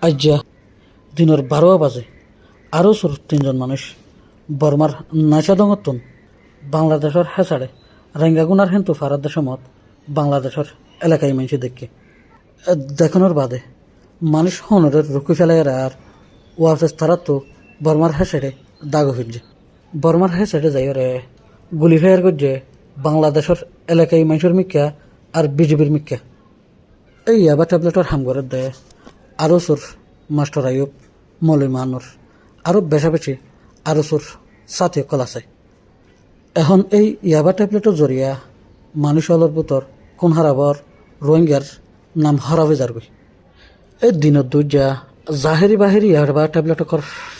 আজ্যা দিনের 12 বাজে আরও 3জন মানুষ বর্মার নাইসাদঙতন বাংলাদেশের হেসাড়ে রেঙ্গাগুনার হেন্তু ফারাদ দেশমত বাংলাদেশের এলাকায় মানুষ দেখে দেখানোর বাদে মানুষ হনরের রুকু ফেলাইয়ের আর ওয়াফেস তারা তো বর্মার হেসাড়ে দাগ হইছে বর্মার হেসাড়ে যাই রে গুলি ফেয়ার করছে বাংলাদেশের এলাকায় মানুষের মিক্কা আর বিজেপির মিক্কা এই ইয়াবা ট্যাবলেটের হামগরের দেয় আরও সুর মাস্টার আয়ুব মৌলিমানুর আরও বেশা বেশি আরও সুর সাথী কল আছে এখন এই ইয়াবা ট্যাবলেটের জরিয়া মানুষ অলর বুতর কোন হারাবর রোহিঙ্গার নাম হারাবে যারগই এই দিনত দুইজা জাহেরি বাহেরি ইয়াবা ট্যাবলেট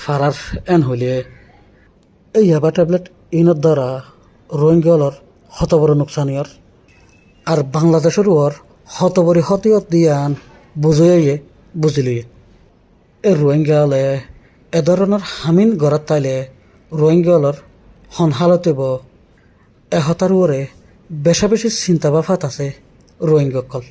ফারার এন হইলে এই ইয়াবা ট্যাবলেট ইনত দ্বারা রোহিঙ্গা অলর হত বড় নোকসানিয়র আর বাংলাদেশের ওর হতবরি হতিয়ত দিয়ান বুঝিয়ে বুঝিলিয়ে এ রোহিঙ্গা হলে এ ধরনের হামিন গড়াত তাইলে রোহিঙ্গা হলর হন হালতেব এ হতার ওরে বেশা বেশি চিন্তা বাফাত আছে রোহিঙ্গা কল।